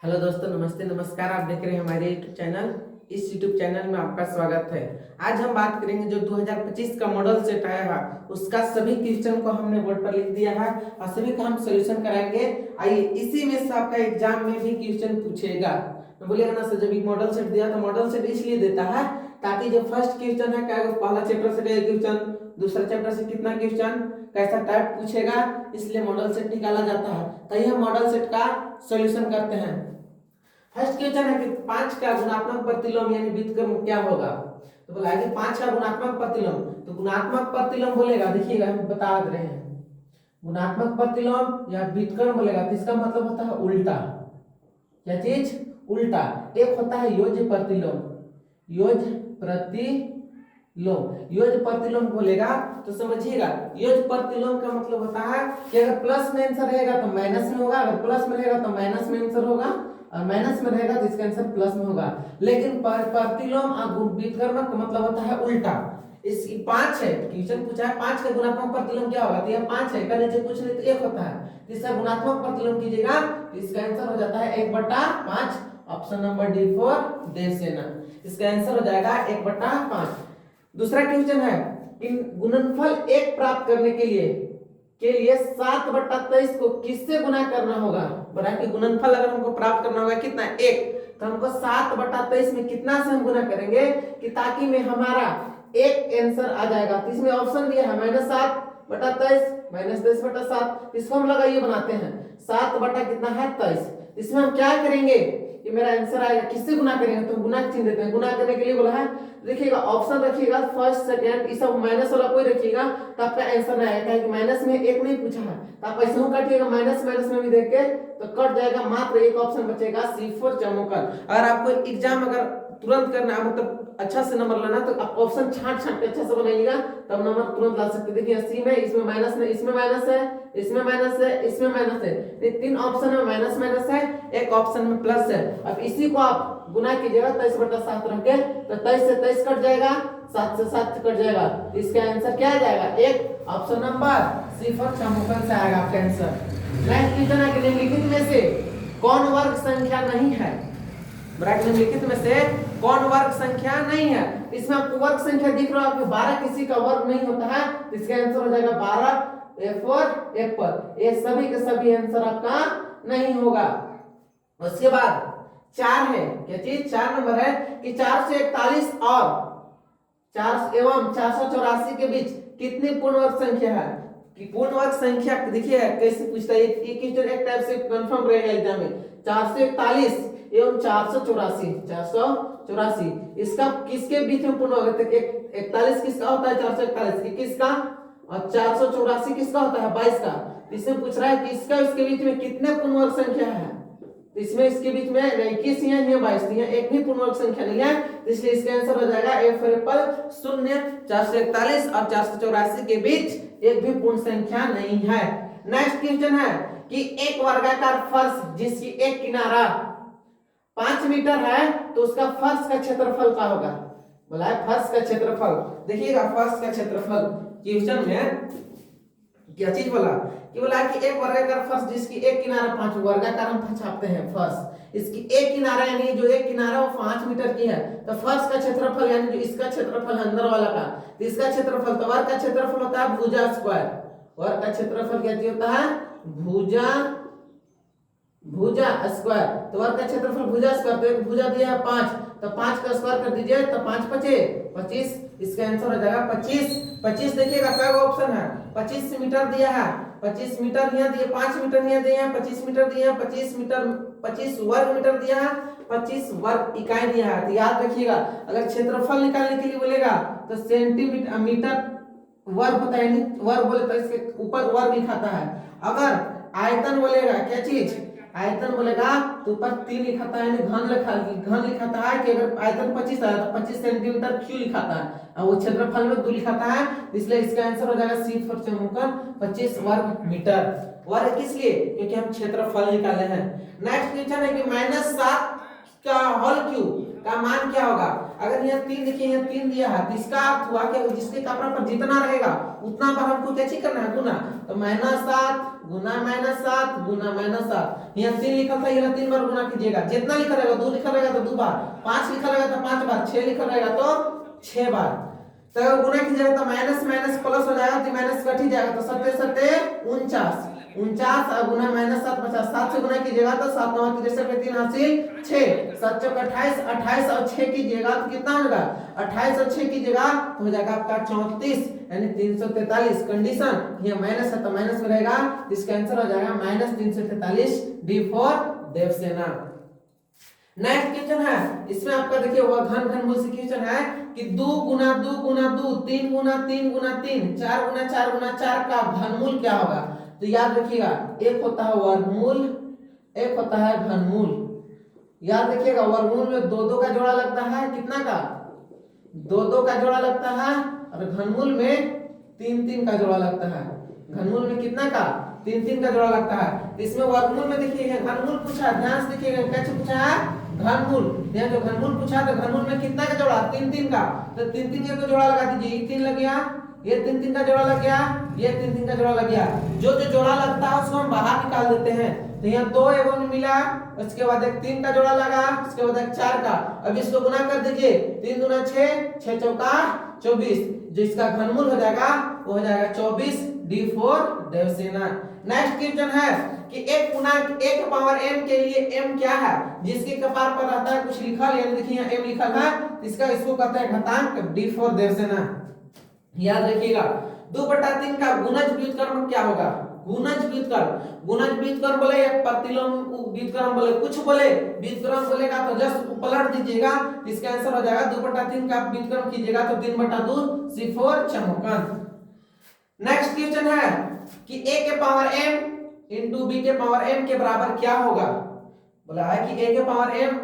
Hello दोस्तों, नमस्ते नमस्कार। आप देख रहे हैं हमारे यूट्यूब चैनल। इस यूट्यूब चैनल में आपका स्वागत है। आज हम बात करेंगे जो 2025 का मॉडल सेट आया है उसका सभी क्वेश्चन को हमने बोर्ड पर लिख दिया है और सभी का हम सोल्यूशन कराएंगे। आइए, इसी में से आपका एग्जाम में भी क्वेश्चन पूछेगा। तो बोलिएगा ना सर, जब मॉडल सेट दिया तो मॉडल सेट इसलिए देता है ताकि जो फर्स्ट क्वेश्चन है क्या पहला चैप्टर से क्या क्वेश्चन, दूसरा चैप्टर से कितना क्वेश्चन, कैसा टाइप पूछेगा, इसलिए मॉडल सेट निकाला जाता है। तो यह मॉडल सेट का सॉल्यूशन करते हैं। फर्स्ट क्वेश्चन है कि 5 का गुणात्मक प्रतिलोम यानी व्युत्क्रम क्या होगा। तो बोला कि 5 का गुणात्मक प्रतिलोम, तो गुणात्मक प्रतिलोम बोलेगा, देखिएगा हम बता दे रहे हैं। गुणात्मक प्रतिलोम या व्युत्क्रम बोलेगा तो इसका मतलब होता है उल्टा। क्या चीज? उल्टा। एक होता है योज्य प्रतिलोम। योज्य प्रतिलोम, योज्य प्रतिलोम बोलेगा तो समझिएगा, योज्य प्रतिलोम का मतलब होता है कि अगर प्लस में आंसर रहेगा तो माइनस में होगा, अगर प्लस में रहेगा तो माइनस में आंसर होगा, और माइनस में रहेगा तो इसका आंसर प्लस में होगा। लेकिन प्रतिलोम और व्युत्क्रम का मतलब होता है उल्टा। इसकी 5 है, क्वेश्चन पूछा है 5 का गुणात्मक प्रतिलोम क्या होगा, तो यह 5 है, नीचे कुछ नहीं तो 1 होता है। इसका गुणात्मक प्रतिलोम कीजिएगा तो इसका आंसर हो जाता है 1/5। Option number D for Devsena. इसका आंसर हो जाएगा 1/5। दूसरा क्वेश्चन है, इन गुणनफल 1 प्राप्त करने के लिए 7/23 को किससे गुना करना होगा। बोला कि गुणनफल अगर हमको प्राप्त करना होगा कितना, 1, तो हमको 7/23 में कितना से हम गुना करेंगे कि ताकि में हमारा एक आंसर आ जाएगा। तो इसमें ऑप्शन दिया है -7/23 -10/7। इसको हम लोग ये बनाते हैं 7 बटा कितना है 23। इसमें हम क्या करेंगे कि मेरा आंसर आएगा, किससे गुना करेंगे तो गुना चिन्ह देते हैं। गुना करने के लिए बोला है, देखिएगा ऑप्शन रखिएगा फर्स्ट सेकंड, ये सब माइनस वाला कोई रखिएगा तो आपका आंसर नहीं आएगा, क्योंकि माइनस में 1 नहीं पूछा है। तो आप ऐसे ही काटिएगा, माइनस में भी देख के तो कट जाएगा, मात्र एक ऑप्शन बचेगा C4 चमोकल। अगर आपको एग्जाम अगर तुरंत करना है, मतलब अच्छा से नंबर लाना, तो आप ऑप्शन छांट के अच्छा से बनाइएगा तब नंबर तुरंत ला सकते। देखिए सी में, इसमें माइनस है, इसमें माइनस है, इसमें माइनस है, इसमें माइनस है, ये 3 ऑप्शन में माइनस है, एक ऑप्शन में प्लस है। अब इसी को आप गुना कीजिएगा 23/7 रख के, तो 23 से 23 कट जाएगा, 7 से 7 कट जाएगा, तो इसका आंसर क्या आ जाएगा, एक ऑप्शन नंबर C4 चमोकल से आएगा आपका आंसर। नेक्स्ट क्वेश्चन है कि निम्नलिखित में से कौन वर्ग संख्या नहीं है। ब्रैकेट निम्नलिखित में से कौन वर्ग संख्या नहीं है। इसमें आपको वर्ग संख्या दिख रहा है कि 12 किसी का वर्ग नहीं होता है, तो इसका आंसर हो जाएगा 12 A4 1 पर। ये सभी के सभी आंसर आपका नहीं होगा। उसके बाद 4 है, क्या चीज 4 नंबर है कि 441 और 4 एवं 484 के बीच कितनी पूर्ण वर्ग संख्या है। कि पूर्ण वर्ग संख्या देखिए कैसे पूछता है, ये क्वेश्चन एक टाइप से कंफर्म रहेगा एग्जाम में। 441 एवं 484, इसका किसके बीच में पूर्ण वर्ग, 41 किसका होता है, 441 21 का, और 484 किसका होता है 22 का। इसमें पूछ रहा है कि इसका इसके बीच में कितने पूर्ण वर्ग संख्या है। तो इसमें इसके बीच में 21 है, 22 है, एक भी पूर्ण वर्ग संख्या नहीं है, इसलिए इसका आंसर हो जाएगा A फॉर एप्पल 0। 441 और 484 के बीच एक भी पूर्ण संख्या नहीं है। नेक्स्ट क्वेश्चन है कि एक वर्गाकार फर्श जिसकी एक किनारा 5 मीटर है तो उसका फर्श का क्षेत्रफल क्या होगा। बोला है फर्श का क्षेत्रफल, देखिएगा फर्श का क्षेत्रफल क्वेश्चन में क्या चीज बोला कि बोला कि एक वर्गाकार फर्श जिसकी एक किनारा 5, वर्गाकार हम छापते हैं फर्श, इसकी एक किनारा यानी जो एक किनारा वो 5 मीटर की है, तो फर्श का क्षेत्रफल यानी जो इसका क्षेत्रफल है अंदर वाला का, तो इसका क्षेत्रफल, तो वर्ग का क्षेत्रफल होता है भुजा स्क्वायर। वर्ग का क्षेत्रफल क्या होता है, भुजा स्क्वायर। तो वर्ग का क्षेत्रफल भुजा स्क्वायर, तो एक भुजा दिया है 5, तो 5 का स्क्वायर कर दीजिए, तो 5 5 25, इसका आंसर हो जाएगा 25। देखिएगा क्या ऑप्शन है, 25 मीटर दिया है, 25 मीटर यहाँ दिए, 5 मीटर यहाँ दिए हैं, 25 मीटर दिए हैं, 25 वर्ग मीटर दिया है, 25 वर्ग इकाई दिया है। तो याद रखिएगा अगर क्षेत्रफल निकालने के लिए बोलेगा तो सेंटीमीटर मीटर वर्ग होता है, वर्ग बोले तो इसके ऊपर वर्ग लिखाता है। अगर आयतन बोलेगा, क्या चीज आयतन बोलेगा तो ऊपर 3 लिखाता है, घन लिखाता है कि अगर आयतन 25 है तो 25 सेंटीमीटर क्यों लिखाता है, और वो क्षेत्रफल में 2 लिखाता है, इसलिए इसका आंसर हो जाएगा C फॉर चमोकल 25 वर्ग मीटर। वर्ग किस लिए, क्योंकि हम क्षेत्रफल निकाले हैं। नेक्स्ट क्वेश्चन है कि -7 का होल क्यूब का मान क्या होगा। अगर यहाँ 3 देखिए, यहाँ 3 दिया है तो इसका अर्थ हुआ कि जिसके कपड़ा पर जितना रहेगा उतना पर हमको क्या चीज करना है, गुना। तो -7 गुना -7 गुना -7, यहाँ 3 लिखा था, यहाँ 3 बार गुना कीजिएगा। जितना लिखा रहेगा 2 लिखा रहेगा तो 2 बार, 5 लिखा रहेगा तो 5 बार, 6 लिखा रहेगा तो 6 बार। तो अगर गुना कीजिएगा तो माइनस माइनस प्लस हो जाएगा, तो माइनस कट ही जाएगा। तो 7 7 49 49 और गुना -7 50, 7 से गुना कीजिएगा तो 7 9 63 3 हासिल 6, 7 चौक 28 28 और 6 कीजिएगा तो कितना होगा, 28 और 6 कीजिएगा तो हो जाएगा आपका 34 यानी 343। कंडीशन ये माइनस है तो माइनस में रहेगा, इसका आंसर हो जाएगा -343, D for Devsena. Next question है, इसमें आपका देखिए वो घन घन मूल से क्वेश्चन है कि 2 गुना 2 गुना 2 3 गुना 3 गुना 3 4 गुना 4 गुना 4 का घनमूल क्या होगा। तो याद रखिएगा, एक होता है वर्गमूल, एक होता है घनमूल। याद रखिएगा, वर्गमूल में 2 2 का जोड़ा लगता है, कितना का, 2 2 का जोड़ा लगता है, और घनमूल में 3 3 का जोड़ा लगता है। घनमूल में कितना का, 3 3 का जोड़ा लगता है। इसमें वर्गमूल में देखिए घनमूल पूछा, ध्यान से देखिएगा कैसे पूछा है, घनमूल। यहाँ जो घनमूल पूछा तो घनमूल में कितना का जोड़ा, 3 3 का। तो 3 3 का जोड़ा लगा दीजिए, ये 3 लग गया, ये 3 3 का जोड़ा लग गया, ये 3 3 का जोड़ा लग गया। जो जो जोड़ा लगता है उसको हम बाहर निकाल देते हैं। तो यहाँ 2 एवं मिला, उसके बाद एक 3 का जोड़ा लगा, उसके बाद एक 4 का। अब इसको गुना कर दीजिए, 3 दूना 6 6 चौका 24, जो इसका घनमूल हो जाएगा वो हो जाएगा 24, D for Devsena. Next question है कि एक पूर्णांक 1 पावर m के लिए m क्या है, जिसके कपार पर रहता है कुछ लिखा है, देखिए यहाँ m लिखा है, इसका इसको कहते हैं घातांक, डी फॉर देवसेना। याद रखिएगा 2/3 का गुणज व्युत्क्रम क्या होगा, गुणज व्युत्क्रम। गुणज व्युत्क्रम बोले या प्रतिलोम व्युत्क्रम बोले, कुछ बोले व्युत्क्रम बोलेगा तो जस्ट पलट दीजिएगा, इसका आंसर हो जाएगा 2/3 का व्युत्क्रम कीजिएगा तो 3/2 C4 चमोकन। नेक्स्ट क्वेश्चन है कि a के पावर m इंटू b के पावर m के बराबर क्या होगा। बोला है कि a के पावर m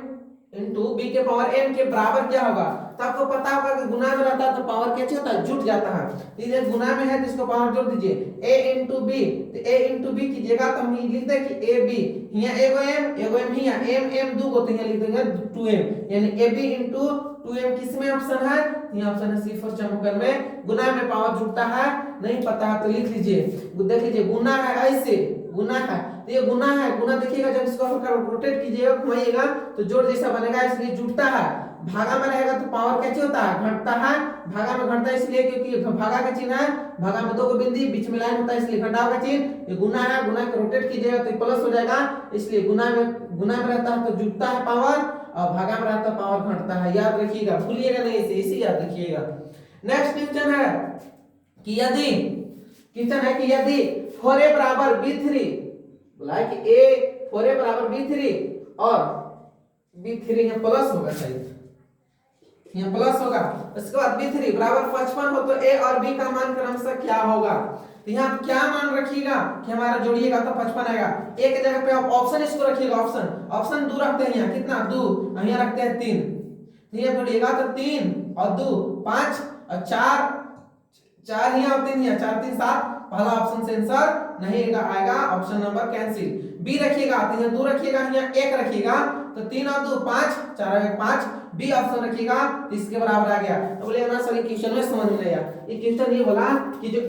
इंटू b के पावर m के बराबर क्या होगा। तो आपको पता होगा कि गुना में रहता है तो पावर कैसे होता है, जुट जाता है। ये गुना में है तो इसको पावर जोड़ दीजिए, a इंटू बी, तो a इंटू बी कीजिएगा तो हम लिख दें कि a b, यहाँ एगो m ही है, m दो को, तो यहाँ लिख देंगे 2m, यानी a b इंटू 2m किस में ऑप्शन है, यहाँ ऑप्शन है C4 चमोकन में। गुना में पावर जुटता है, नहीं पता है तो लिख लीजिए, देख लीजिए गुना है, ऐसे गुना है तो ये गुना है। गुना देखिएगा जब इसको रोटेट कीजिएगा घुमाइएगा तो जोड़ जैसा बनेगा, इसलिए जुटता है। भागा में रहेगा तो पावर कैसे होता है, घटता है। भागा में घटता है इसलिए क्योंकि भागा का चिन्ह है, भागा में 2 को बिंदु बीच में लाइन होता है इसलिए घटाव का चिन्ह। ये गुना है, गुना को रोटेट कीजिएगा तो प्लस हो जाएगा, इसलिए गुना में रहता है तो जुटता है पावर, और भागा में रहता है पावर घटता है। याद रखिएगा, भूलिएगा नहीं, इसे याद रखिएगा। नेक्स्ट क्वेश्चन है कि यदि 4a बराबर b3, बोला है कि a 4a बराबर b3 और b3 यहाँ प्लस होगा, शायद यहाँ प्लस होगा। उसके बाद b3 बराबर 55 हो तो a और b का मान क्रमशः क्या होगा। तो यहाँ क्या मान रखिएगा कि हमारा जोड़िएगा तो 55 आएगा। एक जगह पे आप ऑप्शन इसको रखिएगा, ऑप्शन 2 रखते हैं, यहाँ कितना 2, यहाँ रखते हैं 3, तो ये जोड़िएगा तो 3 और 2 5 और 4 ही और 3 यहाँ 4 3 7, पहला ऑप्शन से आंसर नहीं आएगा, ऑप्शन नंबर कैंसिल। बी रखिएगा तो यहाँ 2 रखिएगा, यहाँ 1 रखिएगा तो 3 और 2 5, 4 और 1 5, बी ऑप्शन रखिएगा तो इसके बराबर आ गया। तो बोले ना सर क्वेश्चन में समझ में आया, ये क्वेश्चन ये बोला कि जो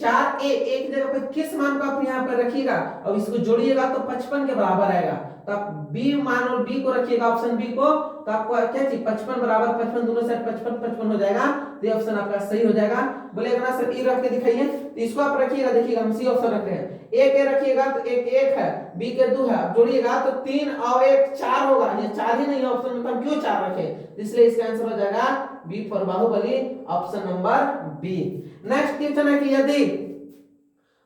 4a एक जगह पे किस मान को आप यहाँ पर रखिएगा और इसको जोड़िएगा तो 55 के बराबर आएगा। तो आप बी मान और बी को रखिएगा, ऑप्शन बी को, तो आपको क्या चीज 55 बराबर 55 दोनों साइड 55 55 हो जाएगा, तो ये ऑप्शन आपका सही हो जाएगा। बोले ना सर ई रख के दिखाइए, तो इसको आप रखिएगा, देखिएगा हम सी ऑप्शन रख रहे हैं। एक ए रखिएगा तो एक 1 है, बी के 2 है, आप जोड़िएगा तो 3 और 1 4 होगा। ये 4 ही नहीं है ऑप्शन में, तो हम क्यों 4 रखे, इसलिए इसका आंसर हो जाएगा B for Baahubali, option number B. Next question है कि यदि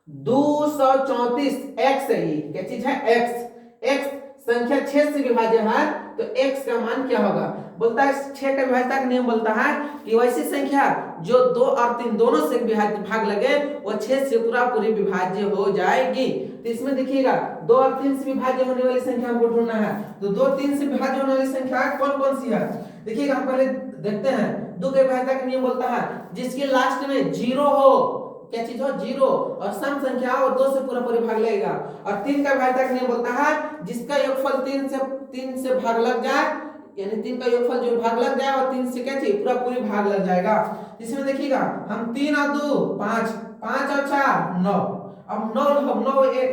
234 x है, ये क्या चीज है, x संख्या 6 से विभाज्य है तो x का मान क्या होगा। बोलता है 6 का विभाज्यता का नियम बोलता है कि वैसी संख्या जो 2 और 3 दोनों से भाग लगे वो 6 से पूरी विभाज्य हो जाएगी। तो इसमें देखिएगा 2 और 3 से विभाज्य होने वाली संख्या हमको ढूंढना है, तो 2 3 से विभाज्य होने वाली संख्या कौन कौन सी है। देखिएगा हम पहले देखते हैं, 2 के विभाज्यता का नियम बोलता है जिसके लास्ट में 0 हो, क्या चीज हो 0, और सम संख्या और 2 से पूरा भाग लगेगा। और 3 का विभाज्यता का नियम बोलता है जिसका योगफल 3 से भाग लग जाए यानी 3 का योगफल जो भाग लग जाएगा और 3 से क्या चाहिए पूरा पूरी भाग लग जाएगा। इसमें देखिएगा हम 3 और 2 5, 5 और 4 9, अब 9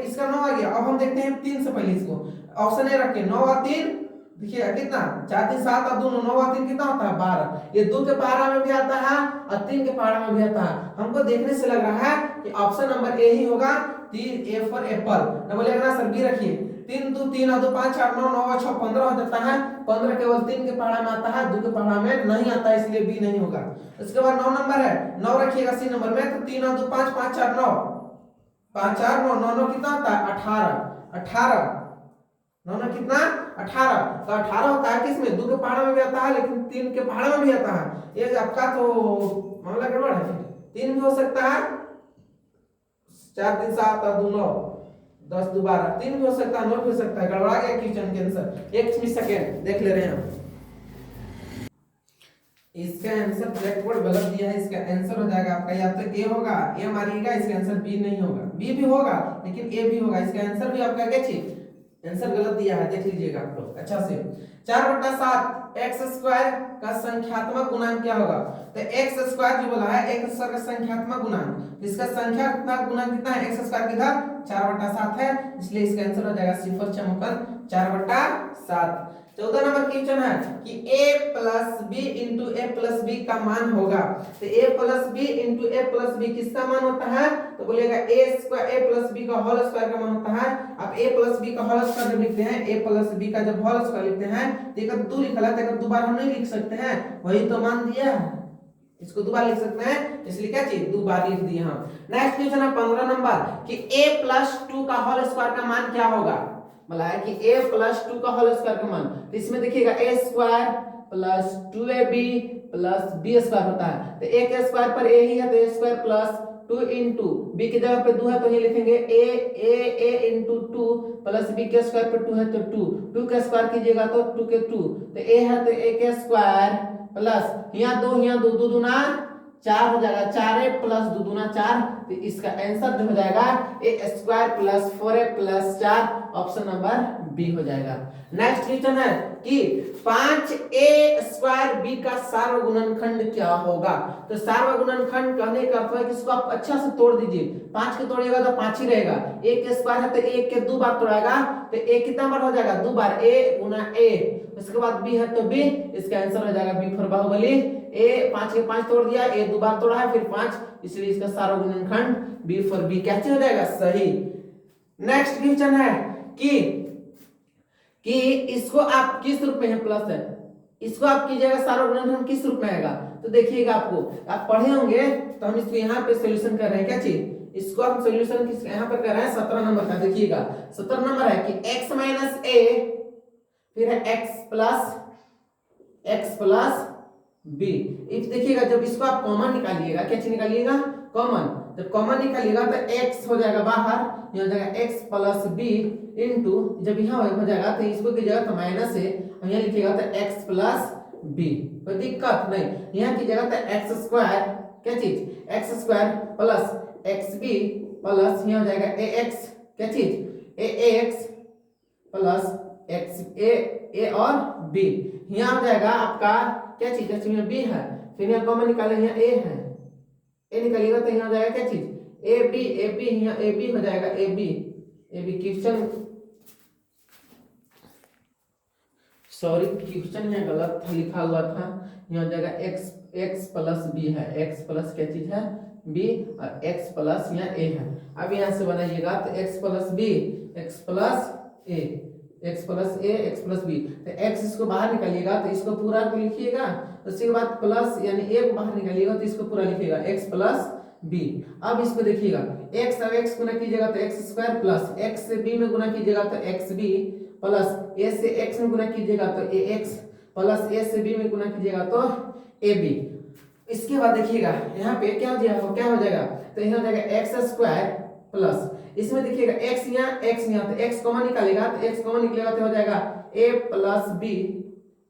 इसका 9 आ गया। अब हम देखते हैं 3 से पहले इसको ऑप्शन ए रखें 9 और 3 देखिए कितना 4 3 7 और 2 9 और 3 कितना होता है 12। ये 2 के पहाड़ा में भी आता है और 3 के पहाड़ा में भी आता है। हमको देखने से लग रहा है कि ऑप्शन नंबर ए ही होगा। 3 ए फॉर एप्पल ना बोलेगा ना सर बी रखिए। 3 2 3 और 2 5 4 9 9 और 6 15 हो जाता है। 15 केवल 3 के पहाड़ा में आता है 2 के पहाड़ा में नहीं आता है, इसलिए बी नहीं होगा। उसके बाद 9 नंबर है 9 रखिएगा सी नंबर में तो 3 और 2 5 5 4 9 5 4 9 9 9 कितना होता है 18 18 9 9 कितना 18 तो 18 होता है किसमें 2 के पहाड़ा में भी आता है लेकिन 3 के पहाड़ा में भी आता है। ये आपका तो मामला गड़बड़ है। 3 भी हो सकता है 4 3 7 और 2 9 10 2 12 3 भी हो सकता है 9 भी हो सकता है। गड़बड़ा गया क्वेश्चन के आंसर। एक सेकंड देख ले रहे हैं हम। इसका आंसर ब्लैक बोर्ड गलत दिया है। इसका आंसर हो जाएगा आपका या तो ए होगा ए मारिएगा, इसका आंसर बी नहीं होगा। बी भी होगा लेकिन ए भी होगा। इसका आंसर भी आपका क्या चीज आंसर गलत दिया है, देख लीजिएगा आप लोग अच्छा से। 4/7 एक्स स्क्वायर का संख्यात्मक गुणांक क्या होगा? तो एक्स स्क्वायर जो बोला है एक्स स्क्वायर का संख्यात्मक गुणांक, इसका संख्यात्मक गुणांक कितना है एक्स स्क्वायर किधर 4/7 है, इसलिए इसका आंसर हो जाएगा सिफर चमकन 4/7। 14 नंबर क्वेश्चन है कि a plus b into a plus b का मान होगा। तो a plus b into a plus b किसका मान होता है? तो बोलेगा a square a plus b का होल स्क्वायर का मान होता है। अब a प्लस बी का होल स्क्वायर जब लिखते हैं a प्लस बी का जब होल स्क्वायर लिखते हैं तो एक दो लिखा है तो दोबारा हम नहीं लिख सकते हैं, वही तो मान दिया है, इसको दोबारा लिख सकते हैं, इसलिए क्या चाहिए दो बार लिख दिए हम। नेक्स्ट क्वेश्चन है 15 नंबर कि a प्लस 2 का होल स्क्वायर का मान क्या होगा? बोला है कि a प्लस 2 का होल स्क्वायर का मान, तो इसमें देखिएगा a square plus 2ab plus b square होता है। तो a के स्क्वायर पर a ही है तो a square plus 2 into b की जगह पे 2 है तो ये लिखेंगे a इंटू 2 प्लस b के स्क्वायर पर 2 है तो 2 के स्क्वायर कीजिएगा तो 2 के 2 तो a है तो a के स्क्वायर प्लस यहाँ 2 2 दूना 4 हो जाएगा 4a प्लस 2 दूना 4। तो इसका आंसर जो हो जाएगा a square plus 4a plus 4 option number B हो जाएगा। नेक्स्ट क्वेश्चन है कि 5a स्क्वायर b का सार्वगुणनखंड क्या होगा? तो सार्वगुणनखंड कहने का अर्थ है कि इसको आप अच्छा से तोड़ दीजिए। 5 के तोड़िएगा तो 5 ही रहेगा। a के स्क्वायर है तो a के 2 बार तोड़ाएगा तो a कितना बार हो जाएगा 2 बार a गुना a। उसके बाद b है तो b, इसका आंसर हो जाएगा b फॉर बाहुबली। a 5 के 5 तोड़ दिया, a 2 बार तोड़ा है फिर 5, इसलिए इसका सार्वगुणनखंड b फॉर b क्या हो जाएगा सही। नेक्स्ट क्वेश्चन है कि इसको आप किस रूप में है प्लस है, इसको आप कीजिएगा सार्वगुणनखंड किस रूप में आएगा? तो देखिएगा आपको आप पढ़े होंगे तो हम इसको यहाँ पे सॉल्यूशन कर रहे हैं। क्या चीज इसको हम सॉल्यूशन किस यहाँ पर कर रहे हैं 17 नंबर का। देखिएगा 17 नंबर है कि x माइनस a फिर है x प्लस b। इफ देखिएगा जब इसको आप कॉमन निकालिएगा, क्या चीज निकालिएगा कॉमन, जब कॉमन निकालिएगा तो x हो जाएगा बाहर, यहाँ हो जाएगा x प्लस b इंटू जब यहाँ हो जाएगा तो इसको कीजिएगा तो माइनस है और यहाँ लिखिएगा तो x प्लस b, कोई दिक्कत नहीं। यहाँ कीजिएगा तो x स्क्वायर क्या चीज x square plus xb plus यहाँ हो जाएगा ax क्या चीज ax प्लस x a और b, यहाँ हो जाएगा आपका क्या चीज इसमें b है फिर यहाँ कॉमन निकाले यहाँ a है, a निकालिएगा तो यहाँ हो जाएगा क्या चीज ab यहाँ ab हो जाएगा ab क्वेश्चन सॉरी क्वेश्चन यहाँ गलत लिखा हुआ था, यहाँ हो जाएगा x प्लस b है, x प्लस क्या चीज है b और x प्लस यहाँ a है। अब यहाँ से बनाइएगा तो x plus b x plus a x plus a x plus b, तो x इसको बाहर निकालिएगा तो इसको पूरा को लिखिएगा, उसके बाद प्लस यानी a को बाहर निकालिएगा तो इसको पूरा लिखिएगा x प्लस b। अब इसको देखिएगा x और x गुना कीजिएगा तो x स्क्वायर प्लस x से b में गुना कीजिएगा तो xb प्लस a से x में गुना कीजिएगा तो ax प्लस a से b में गुना कीजिएगा तो ab। इसके बाद देखिएगा यहाँ पे क्या हो जाएगा तो यहाँ हो जाएगा x स्क्वायर प्लस इसमें देखिएगा x यहाँ तो x कॉमन निकालेगा तो x कॉमन निकलेगा तो हो जाएगा a प्लस b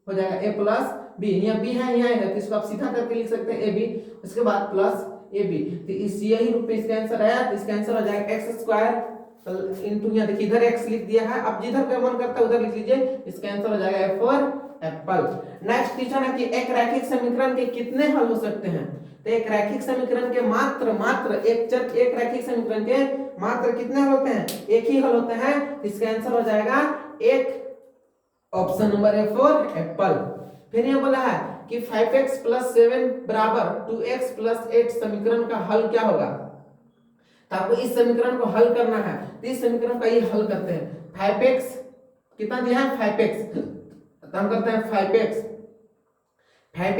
हो जाएगा a प्लस b, यहाँ b है यहाँ है तो इसको आप सीधा करके लिख सकते हैं ab, उसके बाद प्लस ab। तो इस यही रूप में इसका आंसर आया, तो इसका आंसर हो जाएगा x स्क्वायर इंटू यहाँ देखिए इधर x लिख दिया है, अब जिधर का मन करता है उधर लिख लीजिए, इसका आंसर हो जाएगा a for Apple. Next question है कि एक रैखिक समीकरण के कितने हल हो सकते हैं? तो एक रैखिक समीकरण के मात्र एक रैखिक समीकरण के मात्र कितने हल होते हैं? एक ही हल होते हैं। इसका आंसर हो जाएगा एक, option number A for Apple. फिर ये बोला है कि 5x + 7 बराबर 2x + 8 समीकरण का हल क्या होगा? तो आपको इस समीकरण को हल करना है। तो इस समीकरण का ये हल करते हैं। 5x कितना दिया है? 5x, तो हम करते हैं 5x है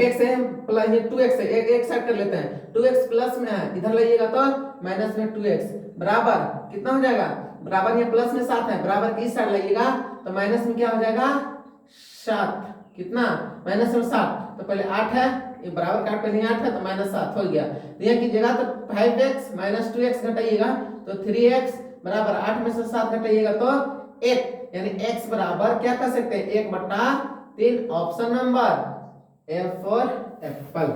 प्लस ये 2x है, एक साइड कर लेते हैं। 2x प्लस में है, इधर लाइएगा तो माइनस में 2x बराबर कितना हो जाएगा? बराबर ये प्लस में 7 है, बराबर की इस साइड लाइएगा तो माइनस में क्या हो जाएगा? 7। कितना? माइनस में 7। तो पहले 8 है, ये बराबर काट पहले 8 है तो -7 हो गया। तो यह कीजिएगा तो 5x - 2x घटाइएगा तो 3x बराबर 8 में से 7 घटाइएगा तो 1, यानी x बराबर क्या कर सकते हैं? 1/3। Option number A for Apple.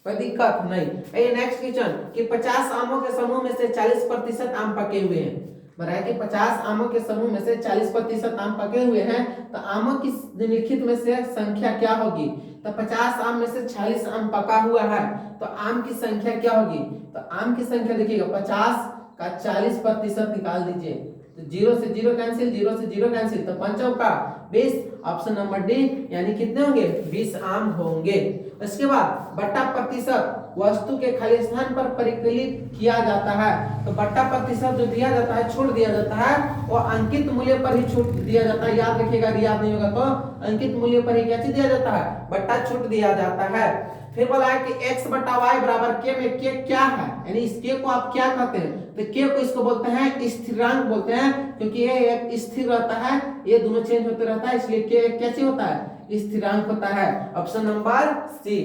कोई दिक्कत नहीं। नेक्स्ट क्वेश्चन कि 50 आमों के समूह में से 40% आम पके हुए हैं। बताया कि 50 आमों के समूह में से 40% आम पके हुए हैं, तो आमों की निम्नलिखित में से संख्या क्या होगी? तो 50 आम में से 40 आम पका हुआ है, तो आम की संख्या क्या होगी? तो आम की संख्या देखिएगा 50 का 40% निकाल दीजिए, तो 0 से 0 कैंसिल, 0 से 0 कैंसिल, तो 5 का 20, ऑप्शन नंबर डी, यानी कितने होंगे? 20 आम होंगे। इसके बाद बट्टा प्रतिशत वस्तु के खाली स्थान पर परिकलित किया जाता है। तो बट्टा प्रतिशत जो दिया जाता है, छूट दिया जाता है, वो अंकित मूल्य पर ही छूट दिया जाता है। याद रखिएगा, याद नहीं होगा तो अंकित मूल्य पर ही क्या चीज दिया जाता है? बट्टा छूट दिया जाता है। फिर बोला है कि x/y बराबर k में k क्या है? यानी इस k को आप क्या कहते हैं? तो k को इसको बोलते हैं स्थिरांक बोलते हैं, क्योंकि ये एक स्थिर रहता है, ये दोनों चेंज होते रहता है, इसलिए k कैसे होता है? स्थिरांक होता है। Option number C.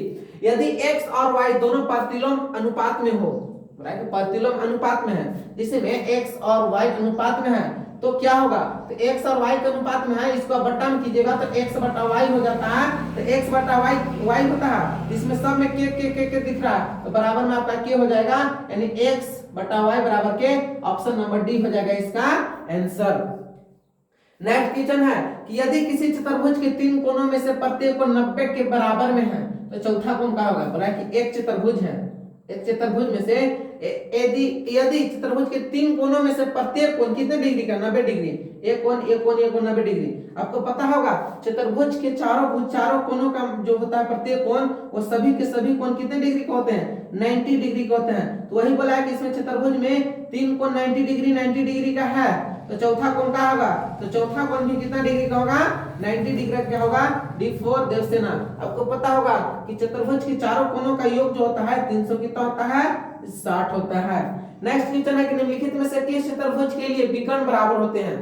यदि x और y दोनों प्रतिलोम अनुपात में हो, प्रतिलोम अनुपात में है, जिसमें x और y अनुपात में है, तो क्या होगा? तो x और y के अनुपात में है, इसको बट्टा में कीजिएगा तो x/y हो जाता है। तो x/y होता है, इसमें सब में k दिख रहा है, तो बराबर में आपका k हो जाएगा, यानी x/y बराबर k। ऑप्शन नंबर डी हो जाएगा इसका आंसर। नेक्स्ट क्वेश्चन है कि यदि किसी चतुर्भुज के 3 कोनों में से प्रत्येक कोण 90 के बराबर में है, तो चौथा कोण क्या होगा? बोला कि एक चतुर्भुज है, एक चतुर्भुज में से यदि चतुर्भुज के 3 कोनों में से प्रत्येक कोण कितने डिग्री का? 90 डिग्री। एक कोण 90 डिग्री। आपको पता होगा चतुर्भुज के चारों कोनों का जो होता है प्रत्येक कोण, वो सभी के सभी कोण कितने डिग्री के होते हैं? 90 डिग्री के होते हैं। तो वही बोला है कि इसमें चतुर्भुज में 3 कोण 90 डिग्री का है, तो चौथा कोण क्या होगा? तो चौथा कोण भी कितना डिग्री का होगा? 90 डिग्री का होगा। D for Devsena. आपको पता होगा कि चतुर्भुज के चारों कोनों का योग जो होता है 300 कितना होता है? 60 होता है। नेक्स्ट क्वेश्चन है कि निम्नलिखित में से किस चतुर्भुज के लिए विकर्ण बराबर होते हैं?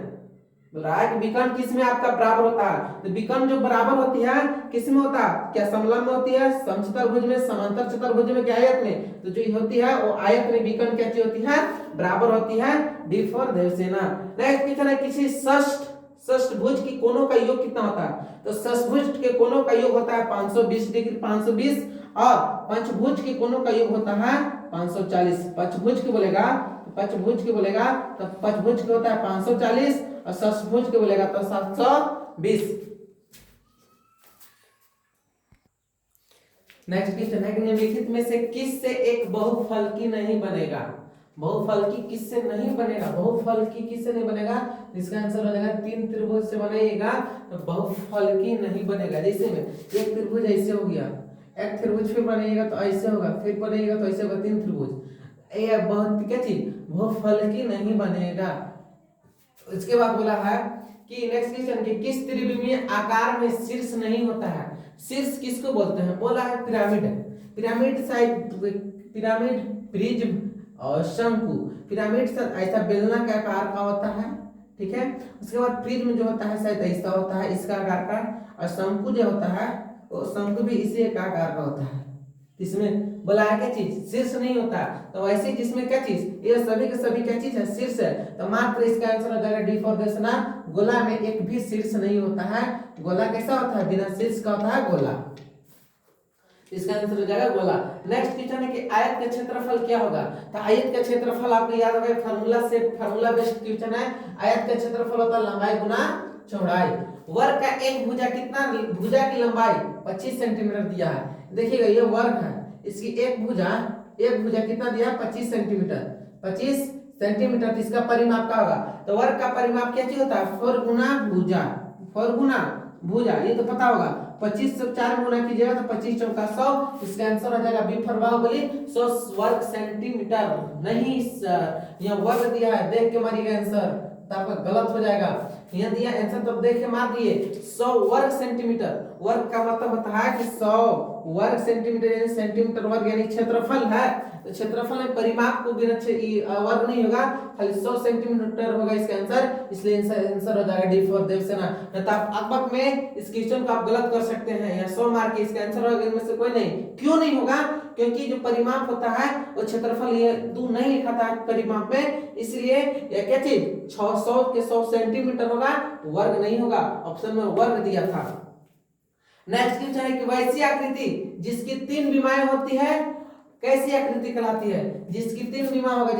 राइट, विकर्ण किस में आपका बराबर होता है? तो विकर्ण जो बराबर होती है किस में होता है? क्या समलंब में होती है, समचतुर्भुज में, समांतर चतुर्भुज में, क्या आयत में? तो जो होती है वो आयत में विकर्ण कैसी होती है? बराबर होती है। D for Devsena. Next question है किसी षष्ठभुज की कोणों का योग कितना होता है? तो षष्ठभुज के कोणों का योग होता है 520 डिग्री, 520, और पंचभुज के कोणों का योग होता है 540। पंचभुज के बोलेगा तो पंचभुज के होता है 540, और षष्ठभुज के बोलेगा तो 720। नेक्स्ट क्वेश्चन है कि निम्नलिखित में से किस से एक बहुफलकी नहीं बनेगा? बहुफलकी किससे नहीं बनेगा? बहुफलकी किससे नहीं बनेगा? इसका आंसर हो जाएगा 3 त्रिभुज से बनाइएगा तो बहुफलकी नहीं बनेगा। जैसे में एक त्रिभुज ऐसे हो गया, एक त्रिभुज फिर बनाइएगा तो ऐसे होगा, फिर बनाइएगा तो ऐसे होगा, 3 त्रिभुज। ये बहुत क्या चीज? बहुफलकी नहीं बनेगा। इसके बाद बोला है कि नेक्स्ट क्वेश्चन कि किस त्रिविमीय आकार में शीर्ष नहीं होता है? शीर्ष किसको बोलते हैं? बोला है pyramid, pyramid side, pyramid, prism और शंकु। पिरामिड ऐसा बेलना के आकार का होता है, ठीक है। उसके बाद प्रिज्म जो होता है शायद ऐसा होता है, इसका आकार का, और शंकु जो होता है वो शंकु भी इसी आकार का होता है। इसमें बोला है क्या चीज? शीर्ष नहीं होता। तो वैसे जिसमें क्या चीज? ये सभी के सभी क्या चीज है? शीर्ष है। तो मात्र इसका आंसर हो जाएगा डी फॉर देवसेना। गोला में एक भी शीर्ष नहीं होता है। गोला कैसा होता है? बिना शीर्ष का होता है गोला। इसका आंसर हो जाएगा गोला। नेक्स्ट क्वेश्चन है कि आयत का क्षेत्रफल क्या होगा? तो आयत का क्षेत्रफल आपको याद होगा, फार्मूला बेस्ड क्वेश्चन है। आयत का क्षेत्रफल होता है लंबाई गुना चौड़ाई। वर्ग का एक भुजा कितना, भुजा की लंबाई 25 सेंटीमीटर दिया है। देखिएगा ये वर्ग है, इसकी एक भुजा कितना दिया, 25 सेंटीमीटर। 25 सेंटीमीटर, तो इसका परिमाप क्या होगा, तो वर्ग का परिमाप क्या चीज होता है, 4 गुना भुजा, 4 गुना भुजा, ये तो पता होगा। 25 से 4 गुना कीजिएगा तो 25 चौका 100, इसका आंसर हो जाएगा बी फॉर बाहुबली 100 वर्ग सेंटीमीटर। नहीं सर, यह वर्ग दिया है, देख के मारिएगा आंसर, तो आपका गलत हो जाएगा। यह दिया आंसर तो देख के मार दिए, 100 वर्ग सेंटीमीटर। वर्ग का मतलब होता है कि 100 वर्ग सेंटीमीटर, यानी सेंटीमीटर वर्ग यानी क्षेत्रफल है, तो क्षेत्रफल में परिमाप को बिना वर्ग नहीं होगा, खाली 100 सेंटीमीटर होगा इसका आंसर, इसलिए आंसर हो जाएगा डी फॉर देवसेना। तो आप में इस क्वेश्चन को आप गलत कर सकते हैं, या 100 मार्क के इसका आंसर होगा, इनमें से कोई नहीं। क्यों नहीं होगा, क्योंकि जो परिमाप होता है वो क्षेत्रफल, ये दू नहीं लिखा था परिमाप में, इसलिए ये क्या चीज 600 के 100 सेंटीमीटर होगा, वर्ग नहीं होगा, ऑप्शन में वर्ग दिया था। नेक्स्ट क्वेश्चन है कि वैसी आकृति जिसकी 3 विमाएं होती है कैसी आकृति कहलाती है, जिसकी 3 विमा होगा,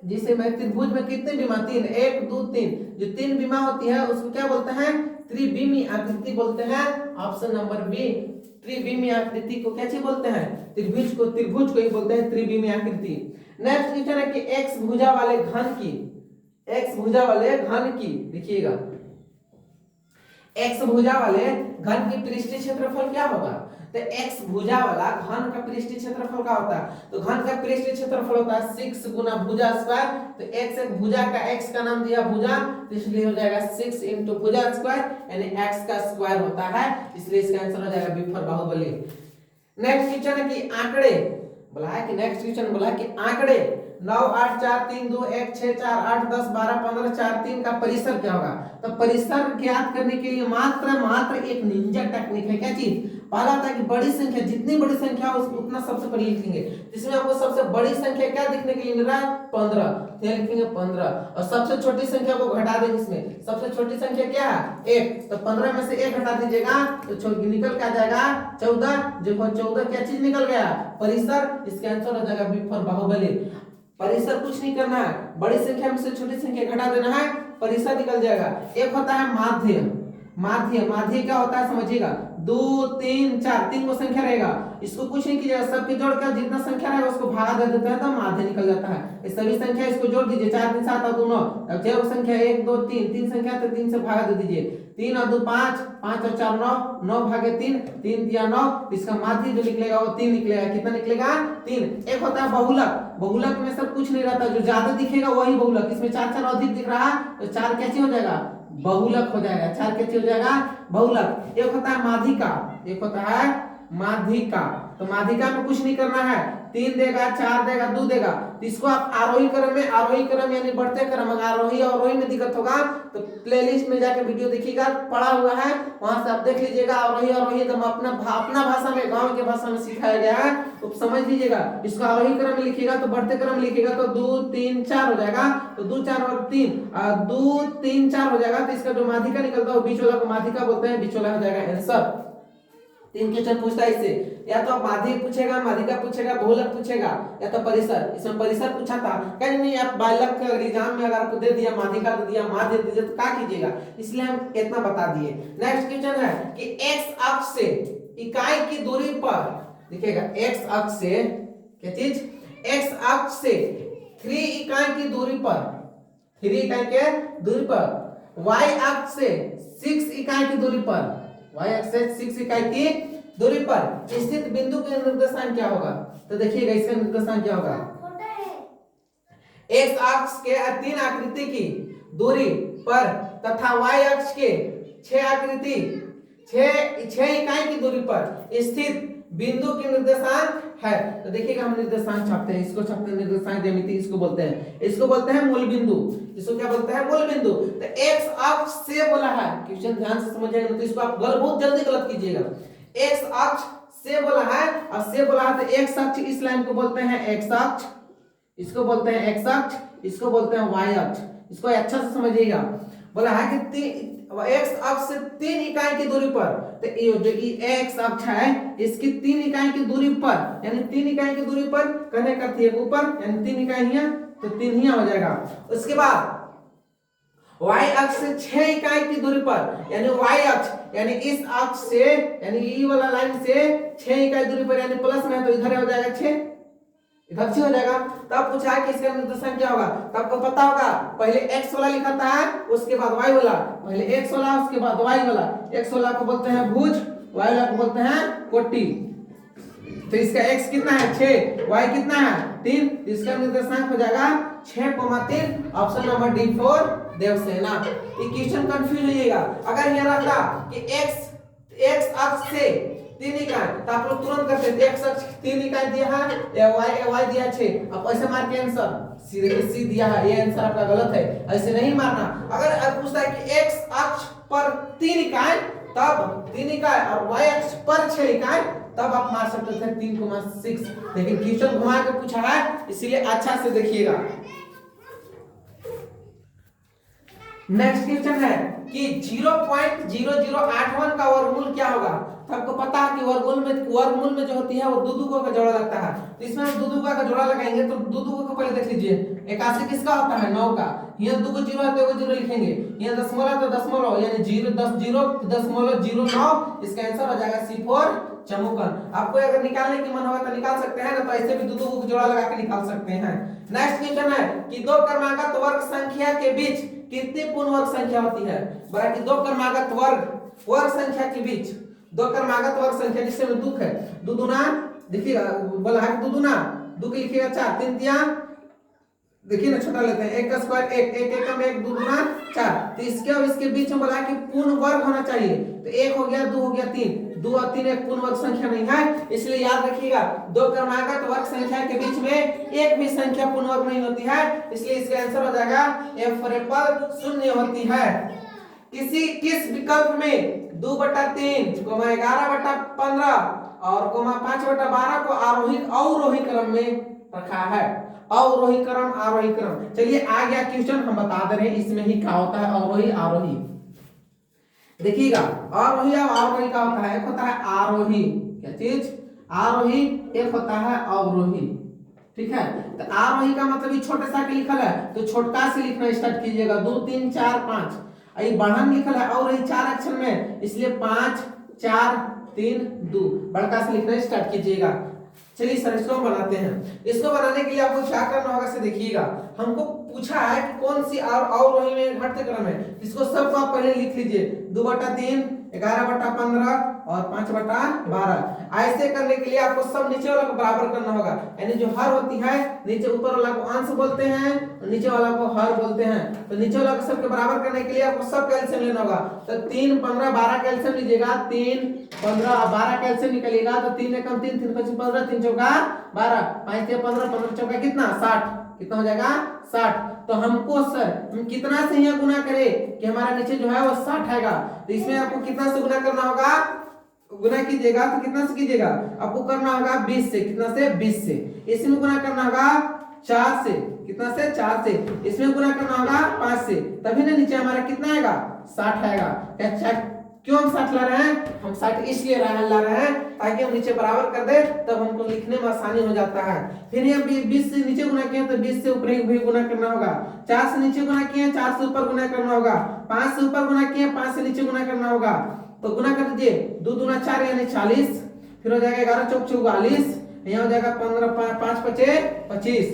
जिसे में त्रिभुज में कितने विमा, 3, 1 2 3, जो 3 विमा होती है उसको क्या बोलते हैं, त्रिविमी आकृति बोलते हैं। ऑप्शन नंबर बी, त्रिविमी आकृति को क्या चीज बोलते हैं, त्रिभुज को ही बोलते हैं त्रिविमी आकृति। नेक्स्ट क्वेश्चन है कि x भुजा वाले घन की देखिएगा, x भुजा वाले घन की पृष्ठीय क्षेत्रफल क्या होगा, तो x भुजा वाला घन का पृष्ठीय क्षेत्रफल क्या होता है, तो घन का पृष्ठीय क्षेत्रफल होता है 6 गुना भुजा स्क्वायर, तो x एक भुजा का, x का नाम दिया भुजा, तो इसलिए हो जाएगा 6 इंटू भुजा स्क्वायर, यानी x का स्क्वायर होता है, इसलिए इसका आंसर हो जाएगा B for Baahubali. Next question है कि आंकड़े बोला है कि नेक्स्ट क्वेश्चन बोला है कि आंकड़े 9 8 4 3 2 1 6 4 8 10 12 15 4 3 का परिसर क्या होगा, तो परिसर ज्ञात करने के लिए मात्र एक निंजा टेक्निक है। क्या चीज, पहला होता है कि बड़ी संख्या, जितनी बड़ी संख्या हो उतना सबसे पहले लिखेंगे, जिसमें आपको सबसे बड़ी संख्या क्या दिखने के लिए मिल रहा है, 15, तो लिखेंगे 15, और सबसे छोटी संख्या को घटा देंगे, इसमें सबसे छोटी संख्या क्या है 1, तो 15 में से 1 हटा दीजिएगा तो निकल क्या जाएगा 14, जो 14 क्या चीज निकल गया, परिसर, इसका आंसर हो जाएगा बी फॉर बाहुबली। परिसर कुछ नहीं करना है, बड़ी संख्या में से छोटी संख्या घटा देना है, परिसर निकल जाएगा। एक होता है माध्य क्या होता है समझिएगा, 2 3 4 3 को संख्या रहेगा, इसको कुछ नहीं कीजिएगा, सबके जोड़कर जितना संख्या रहेगा उसको भागा दे देता है तो माध्य निकल जाता है। ये सभी संख्या इसको जोड़ दीजिए, 4 3 7 और 2 9, अब जो संख्या 1 2 3 संख्या तो 3 से भागा दे दीजिए, 3 और 2 5 5 और 4 9, 9 भागे 3 3 3 9, इसका माध्य जो निकलेगा वो 3 निकलेगा, कितना निकलेगा 3। एक होता है बहुलक में सब कुछ नहीं रहता, जो ज्यादा दिखेगा वही बहुलक, इसमें 4 4 अधिक दिख रहा है तो 4 कैसे हो जाएगा, बहुलक हो जाएगा, 4 कैसे हो जाएगा, बहुलक। एक होता है माध्यिका, तो माध्यिका में कुछ नहीं करना है, 3 देगा 4 देगा 2 देगा, तो इसको आप आरोही क्रम यानी बढ़ते क्रम, अगर आरोही में दिक्कत होगा तो प्लेलिस्ट में जाके वीडियो देखिएगा, पड़ा हुआ है, वहां से आप देख लीजिएगा। आरोही एकदम अपना भाषा में, गांव के भाषा में सिखाया गया है, तो समझ लीजिएगा। इसको आरोही क्रम में लिखिएगा तो बढ़ते क्रम में लिखिएगा तो 2 3 4 हो जाएगा, तो 2 4 और 3 2 3 4 हो जाएगा, तो इसका जो माध्यिका निकलता है वो बीच वाला को माध्यिका बोलते हैं, बीच वाला हो जाएगा आंसर। 3 क्वेश्चन पूछता है इससे, या तो माध्यिक पूछेगा, माध्यिका पूछेगा, बहुलक पूछेगा, या तो परिसर। इसमें परिसर पूछा था, कहीं नहीं आप बालक का एग्जाम में अगर आपको दे दिया माध्यिका दे दिया माध्य दे दिया तो क्या कीजिएगा, इसलिए हम इतना बता दिए। नेक्स्ट क्वेश्चन है कि x अक्ष से इकाई की दूरी पर, देखिएगा x अक्ष से क्या चीज, x अक्ष से 3 इकाई की दूरी पर, 3 इकाई के दूरी पर, y अक्ष से 6 इकाई की दूरी पर, y अक्ष से 6 इकाई की दूरी पर स्थित बिंदु के निर्देशांक क्या होगा, तो देखिएगा इसका निर्देशांक क्या होगा, x अक्ष के 3 आकृति की दूरी पर तथा y अक्ष के 6 इकाई की दूरी पर स्थित बिंदु के निर्देशांक है। तो देखिएगा हम निर्देशांक छापते हैं, इसको छापते हैं निर्देशांक ज्यामिति, इसको बोलते हैं मूल बिंदु, इसको क्या बोलते हैं मूल बिंदु। तो x अक्ष से बोला है, क्वेश्चन ध्यान से समझिएगा, तो इसको आप बहुत जल्दी गलत कीजिएगा। x अक्ष से बोला है, और से बोला है तो x अक्ष, इस लाइन को बोलते हैं x अक्ष, इसको बोलते हैं x अक्ष, इसको बोलते हैं y अक्ष, इसको अच्छा से समझिएगा। बोला है कि x अक्ष से 3 इकाई की दूरी पर, तो ये जो x अक्ष है इसकी 3 इकाई की दूरी पर, यानी 3 इकाई की दूरी पर कहने का थी ऊपर, यानी 3 इकाई हियां, तो 3 हियां हो जाएगा। उसके बाद y अक्ष से 6 इकाई की दूरी पर, यानी y अक्ष यानी इस अक्ष से, यानी ई वाला लाइन से 6 इकाई दूरी पर, यानी प्लस में है तो इधर हो जाएगा 6, इधर 6 हो जाएगा। तब पूछा है कि इसका निर्देशांक क्या होगा, तो आपको पता होगा पहले x वाला लिखा था उसके बाद y वाला, पहले x वाला उसके बाद y वाला। x वाला को बोलते हैं भुज, y वाला को बोलते हैं कोटि। तो इसका x कितना है 6, y कितना है 3, तो इसका निर्देशांक हो जाएगा 6,3। Option number D for Devsena. ये क्वेश्चन कंफ्यूज होइएगा, अगर ये रहता कि x अक्ष से 3 इकाई तो आप लोग तुरंत करते थे, x अक्ष 3 इकाई दिया है या y दिया 6, अब ऐसे मार के आंसर सीधे सी दिया है, ये आंसर आपका गलत है, ऐसे नहीं मारना। अगर अब पूछता है कि x अक्ष पर 3 इकाई तब 3 इकाई और y अक्ष पर 6 इकाई तब आप मार सकते थे 3,6, लेकिन क्वेश्चन घुमा के पूछा है इसीलिए अच्छा से देखिएगा। नेक्स्ट क्वेश्चन है कि 0.0081 का वर्गमूल क्या होगा। तो आपको पता है कि वर्गमूल में जो होती है वो दुदुगो का जोड़ा लगता है, तो इसमें हम दुदुगो का जोड़ा लगाएंगे। तो दुदुगो को पहले देख लीजिए, 81 किसका होता है 9 का, यहाँ 2 जीरो है तो 1 जीरो लिखेंगे, यहाँ दशमलव तो दशमलव यानी 0.10.009, इसका आंसर हो जाएगा C फॉर चमुकन। आपको अगर निकालने की मन होगा तो निकाल सकते हैं, ना तो ऐसे भी दुदुगो को जोड़ा लगा के निकाल सकते हैं। नेक्स्ट क्वेश्चन है कि दो क्रमागत वर्ग संख्या के बीच कितनी पूर्ण वर्ग संख्या होती है। बड़ा कि दो क्रमागत वर्ग संख्या के बीच, दो क्रमागत वर्ग संख्या जिससे में दुख है, दुदुना देखिएगा, बोला है दुदुना, दुख लिखिएगा 4, 3 तिया देखिए ना छोटा लेते हैं, 1 का स्क्वायर 1, 1 1 में 1 दुदुना 4, तो इसके और इसके बीच में बोला है कि पूर्ण वर्ग होना चाहिए। तो 1 हो गया, 2 हो गया, 3, 2 और 3 एक पूर्ण वर्ग संख्या नहीं है, इसलिए याद रखिएगा दो क्रमागत वर्ग संख्या के बीच में एक भी संख्या पूर्ण वर्ग नहीं होती है, इसलिए इसका आंसर हो जाएगा F फॉर एप्पल 0 होती है। किस विकल्प में 2/3, 11/15 और 5/12 को अवरोही क्रम में रखा है। अवरोही क्रम, आरोही क्रम। चलिए आ गया क्वेश्चन, हम बता दे रहे हैं इसमें ही क्या होता है अवरोही आरोही। देखिएगा आरोही और आरोही का होता है, एक होता है आरोही, क्या चीज आरोही, एक होता है अवरोही, ठीक है। तो आरोही का मतलब ये छोटे सा के लिखल है तो छोटका से लिखना स्टार्ट कीजिएगा, 2 3 4 5, ये बढ़न लिखल है और ये 4 अक्षर में, इसलिए 5 4 3 2 बड़का से लिखना स्टार्ट कीजिएगा। चलिए सर इसको बनाते हैं। इसको बनाने के लिए आपको क्या करना होगा से देखिएगा, हमको पूछा है कि कौन सी अवरोही में घटते क्रम है, इसको सबको आप पहले लिख लीजिए, 2/3, 11/15 और 5/12। ऐसे करने के लिए आपको सब नीचे वाला को बराबर करना होगा, यानी जो हर होती है नीचे ऊपर वाला को अंश बोलते हैं और नीचे वाला को हर बोलते हैं। तो नीचे वाला को सबके बराबर करने के लिए आपको सब कैल्शियम लेना होगा। तो 3 15 12 कैल्शियम लीजिएगा, 3 15 और 12 कैल्शियम निकलेगा, तो 3 एकम 3, 3 5 15, 3 चौका 12, 5 3 15, 15 चौका कितना 60, कितना हो जाएगा 60। तो हमको सर हम कितना से यहाँ गुना करें कि हमारा नीचे जो है वो 60 आएगा, तो इसमें आपको कितना से गुना करना होगा, गुना कीजिएगा तो कितना से कीजिएगा, आपको करना होगा 20 से, कितना से 20 से, इसमें गुना करना होगा 4 से, कितना से 4 से, इसमें गुना करना होगा 5 से, तभी ना नीचे हमारा कितना आएगा 60 आएगा। क्या क्यों हम 60 ला रहे हैं, हम 60 इसलिए ला रहे हैं ताकि हम नीचे बराबर कर दे, तब हमको लिखने में आसानी हो जाता है। फिर ये 20 से नीचे गुना किया तो 20 से ऊपर भी गुना करना होगा, 4 से नीचे गुना किया 4 से ऊपर गुना करना होगा, 5 से ऊपर गुना किया 5 से नीचे गुना करना होगा। तो गुना कर दीजिए, 2 दूना 4 यानी 40, फिर हो जाएगा 11 चौक 44, यहाँ हो जाएगा 15 5 5 25,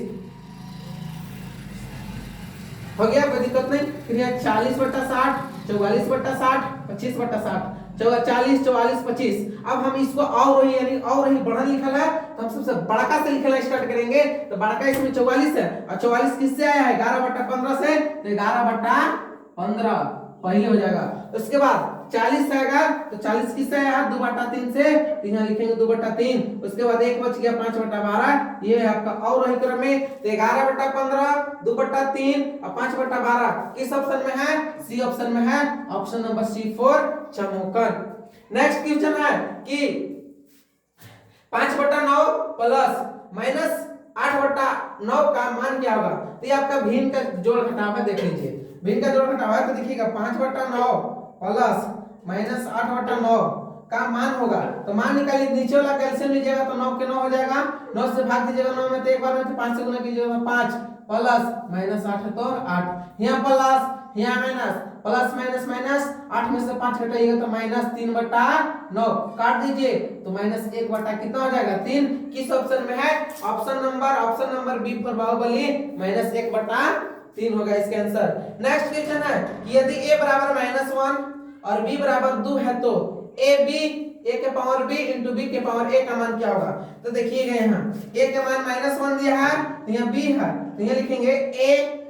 हो गया कोई दिक्कत नहीं। फिर यहाँ 40/60, 44/60, 25/60, 40 44 25। अब हम इसको अवरोही यानी अवरोही बढ़न लिखल है तो हम सबसे बड़का से लिखना स्टार्ट करेंगे। तो बड़का इसमें 44 है और 44 किससे आया है 11/15 से, तो 11/15 पहले हो जाएगा। उसके बाद 40 आएगा तो 40 किससे आया 2/3 से, तो यहाँ लिखेंगे 2/3। उसके बाद 1 बच गया 5/12, ये है आपका अवरोही क्रम में। तो 11/15, 2/3 और 5/12 किस ऑप्शन में है, सी ऑप्शन में है, ऑप्शन नंबर सी फॉर चमोकन। नेक्स्ट क्वेश्चन है कि 5/9 प्लस माइनस 8/9 का मान क्या होगा। तो ये आपका भिन्न का जोड़ घटाव है, देख लीजिए भिन्न का जोड़ घटाव है। तो देखिएगा 5/9 प्लस माइनस 8/9 का मान होगा, तो मान निकालिए, नीचे वाला कैल्शियम लीजिएगा तो 9 के 9 हो जाएगा, 9 से भाग दीजिएगा 9 में तो एक बार में, तो 5 से गुना कीजिएगा 5 प्लस माइनस 8 है तो 8, यहाँ प्लस यहाँ माइनस, प्लस माइनस माइनस, 8 में से 5 घटाइएगा तो -3/9, काट दीजिए तो -1 कितना हो जाएगा 3। किस ऑप्शन में है? ऑप्शन नंबर बी पर बाहुबली, -1/3 होगा इसका आंसर। नेक्स्ट क्वेश्चन है कि यदि a बराबर -1 और b बराबर 2 है तो a के पावर b इंटू b के पावर a का मान क्या होगा? तो देखिएगा यहाँ a के मान -1 दिया है तो यहाँ b है, तो यहाँ लिखेंगे a,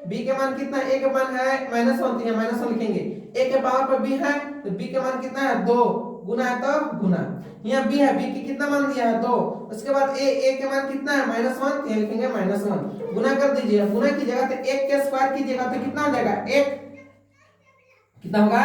b के मान कितना है? a के मान है -1 तो यहाँ -1 लिखेंगे। a के पावर पर b है तो b के मान कितना है 2, गुना है तो गुना, यहाँ b है, b की कितना मान दिया है 2, उसके बाद a के मान कितना है -1 तो यहाँ लिखेंगे -1, गुना कर दीजिए। गुना कीजिएगा तो 1 के स्क्वायर कीजिएगा तो कितना हो जाएगा 1, कितना होगा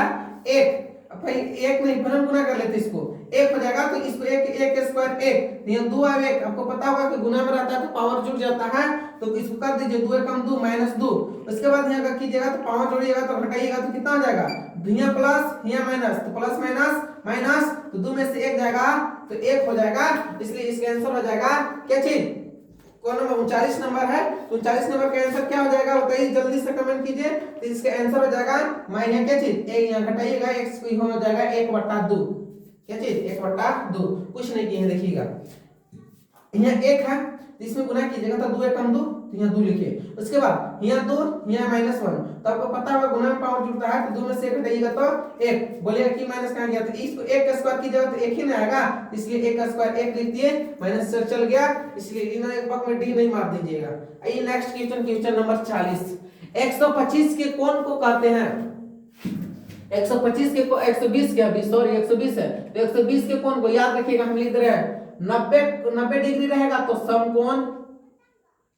1। अब भाई 1 नहीं, फिर हम गुना कर लेते इसको, 1 हो जाएगा तो इसको 1 के स्क्वायर 1, यहाँ 2 है 1, आपको पता होगा कि गुना में रहता है तो पावर जुड़ जाता है, तो इसको कर दीजिए 2 कम 2 -2। उसके बाद यहाँ का कीजिएगा तो पावर जोड़िएगा तो घटाइएगा तो कितना हो जाएगा, यहाँ प्लस यहाँ माइनस, तो प्लस माइनस माइनस, तो 2 में से 1 जाएगा तो 1 हो जाएगा, इसलिए इसका आंसर हो जाएगा क्या चीज? कौन नंबर? 39 नंबर है, तो 39 नंबर का आंसर क्या हो जाएगा बताइए, जल्दी से कमेंट कीजिए। तो इसका आंसर हो जाएगा यहाँ क्या चीज, एक यहाँ घटाइएगा, x हो जाएगा 1/2, क्या चीज 1/2, कुछ नहीं किए देखिएगा, यहाँ 1 है तो इसमें गुना कीजिएगा तो 2 कम 2 तो यहाँ 2 लिखिए। उसके बाद यहाँ 2 यहाँ -1, तो आपको पता होगा गुना में पावर जुड़ता है तो 2 में से 1 घटाइएगा तो 1, बोलिएगा कि माइनस कहाँ गया, तो इसको 1 का स्क्वायर कीजिएगा तो 1 ही ना आएगा, इसलिए 1 का स्क्वायर 1 लिख दिए, माइनस से चल गया, इसलिए इन एक पक्ष में डी नहीं मार दीजिएगा। आइए नेक्स्ट क्वेश्चन नंबर 40, 125 के कोण को कहते हैं, 125 के 120 के सॉरी 120 है, तो 120 के कोण को याद रखिएगा, हम लिख रहे हैं 90 डिग्री रहेगा तो समकोण,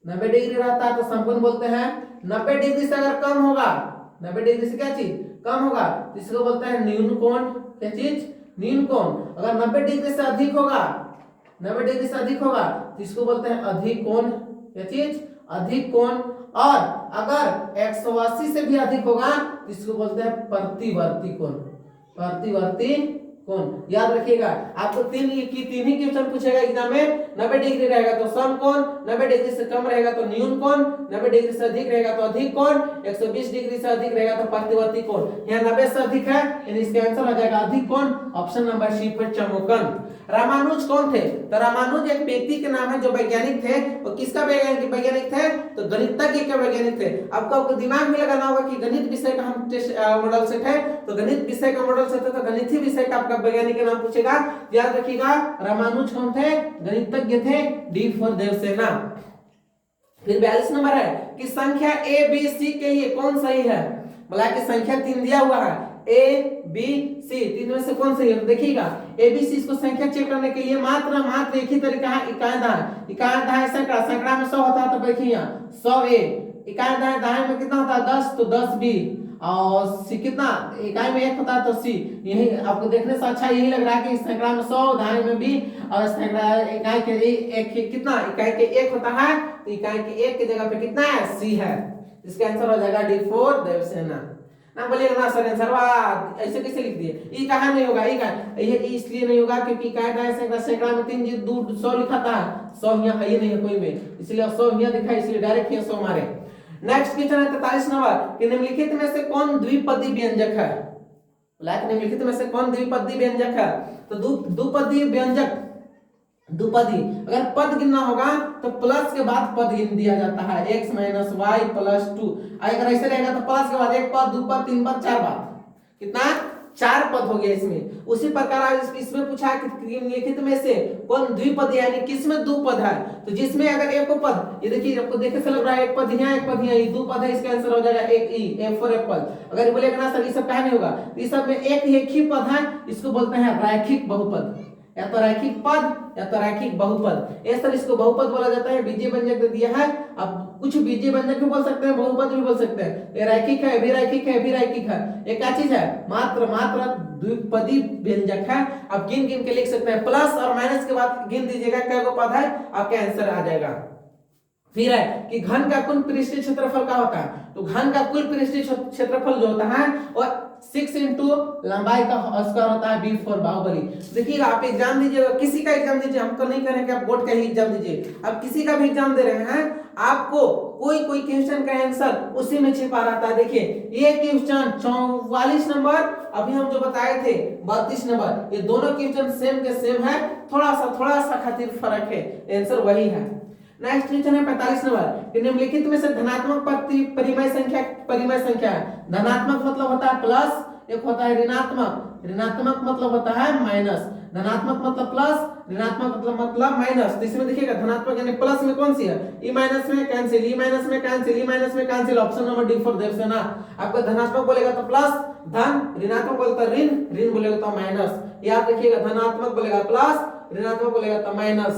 90 डिग्री रहता है तो समकोण बोलते हैं। 90 डिग्री से अगर कम होगा, 90 डिग्री से क्या चीज कम होगा तो इसको बोलते हैं न्यून कोण, क्या चीज न्यून कोण। अगर 90 डिग्री से अधिक होगा, 90 डिग्री से अधिक होगा तो इसको बोलते हैं अधिक कोण, क्या चीज अधिक कोण। और अगर 180 से भी अधिक होगा तो इसको बोलते हैं प्रतिवर्ती कोण, प्रतिवर्ती कोण। याद रखिएगा, आपको तीन ही क्वेश्चन पूछेगा एग्जाम में। 90 डिग्री रहेगा तो समकोण, 90 डिग्री से कम रहेगा तो न्यून कोण, 90 डिग्री से अधिक रहेगा तो अधिक कोण, 120 डिग्री से अधिक रहेगा तो प्रतिवर्ती कोण। यहाँ 90 से अधिक है यानी इसका आंसर हो जाएगा अधिक कोण, ऑप्शन नंबर सी पर चमोकन। रामानुज कौन थे? तो रामानुज एक व्यक्ति के नाम है जो वैज्ञानिक थे, और किसका वैज्ञानिक थे? तो गणितज्ञ के वैज्ञानिक थे। आपको दिमाग में लगाना होगा कि गणित विषय का हम मॉडल सेट है, तो गणित विषय का मॉडल सेट है तो गणित ही विषय का आपका वैज्ञानिक का नाम पूछेगा। याद रखिएगा रामानुज कौन थे? गणितज्ञ थे, डी फॉर देवसेना। फिर 42 नंबर है कि संख्या ए बी सी के लिए कौन सही है? बोला कि संख्या 3 दिया हुआ है, ए बी सी, तीन में से कौन सही है? तो देखिएगा ए बी सी, इसको संख्या चेक करने के लिए मात्र एक ही तरीका है, इकाई दाएं। इकाई दाएं सैकड़ा में 100 होता है, तो देखिए 100 ए, इकाई दाएं में कितना होता है 10, तो 10 बी, और सी कितना इकाई में 1 होता है तो सी। यही आपको देखने से अच्छा यही लग रहा है कि सैकड़ा में 100, दाएं में भी, और सैकड़ा इकाई के एक कितना इकाई के 1 होता है, तो इकाई के 1 की जगह पे कितना है? सी है। इसका आंसर हो जाएगा डी फॉर देवसेना। ना बोलिएगा ना सर आंसर ऐसे कैसे लिख दिए, ये कहाँ नहीं होगा, ये इसलिए नहीं होगा क्योंकि सैकड़ा में 3 100 लिखा था, 100 यहाँ है नहीं है कोई में, इसलिए 100 यहाँ दिखा, इसलिए डायरेक्ट यहाँ 100 मारे। नेक्स्ट क्वेश्चन है 43 नंबर कि निम्नलिखित में से कौन द्विपदी व्यंजक है? निम्नलिखित में से कौन द्विपदी व्यंजक है? तो द्विपदी व्यंजक, द्विपदी अगर पद गिनना होगा तो प्लस के बाद पद गिन दिया जाता है, x माइनस वाई प्लस 2। अगर ऐसे रहेगा तो प्लस के बाद 1 पद, 2 पद, 3 पद, 4 पद, कितना 4 पद हो गया इसमें। उसी प्रकार इसमें पूछा कि निम्नलिखित में से कौन द्विपद यानी किसमें 2 पद है? तो जिसमें अगर एक पद, ये देखिए आपको देखने से लग रहा है 1 पद यहाँ 1 पद यहाँ, ये 2 पद है, इसका आंसर हो जाएगा 1 ई, एफ फॉर एप्पल। अगर बोलेगा ना सर ये सब कहा नहीं होगा, इस सब में एक ही पद है, इसको बोलते हैं रैखिक बहुपद, या तो रैखिक पद या तो रैखिक बहुपद। इस तरह इसको बहुपद बोला जाता है। बीजीय व्यंजक दे दिया है, अब कुछ बीजीय व्यंजक भी बोल सकते हैं, बहुपद भी बोल सकते हैं। ये रैखिक है, भी रैखिक है, भी रैखिक है, एक क्या चीज है? मात्र द्विपदी व्यंजक है। अब गिन के लिख सकते हैं, प्लस और माइनस के बाद गिन दीजिएगा क्या पद है, आपका आंसर आ जाएगा। फिर है कि घन का कुल पृष्ठीय क्षेत्रफल का होता है, तो घन का कुल पृष्ठीय क्षेत्रफल जो होता है वो 6 इंटू लंबाई का स्क्वायर होता है बी फॉर बाहुबली। देखिएगा आप एग्जाम दीजिएगा, किसी का एग्जाम दीजिए, हम तो नहीं कह रहे कि आप बोर्ड का ही एग्जाम दीजिए, आप किसी का भी एग्जाम दे रहे हैं, आपको कोई कोई क्वेश्चन का आंसर उसी में छिपा रहता है। देखिए ये क्वेश्चन 44 नंबर, अभी हम जो बताए थे 32 नंबर, ये दोनों क्वेश्चन सेम के सेम है, थोड़ा सा खातिर फर्क है, आंसर वही है। नेक्स्ट क्वेश्चन है 45 नंबर कि निम्नलिखित में से धनात्मक परिमेय संख्या है। धनात्मक मतलब होता है प्लस, एक होता है ऋणात्मक, ऋणात्मक मतलब होता है माइनस, धनात्मक मतलब प्लस, ऋणात्मक मतलब माइनस। तो इसमें देखिएगा धनात्मक यानी प्लस में कौन सी है, ई माइनस में कैंसिल, ई माइनस में कैंसिल, ई माइनस में cancel, option number D for their से ना। आपको धनात्मक बोलेगा तो प्लस धन, ऋणात्मक बोलेगा तो ऋण, ऋण बोलेगा तो माइनस। याद रखिएगा धनात्मक बोलेगा प्लस, ऋणात्मक बोलेगा तो माइनस।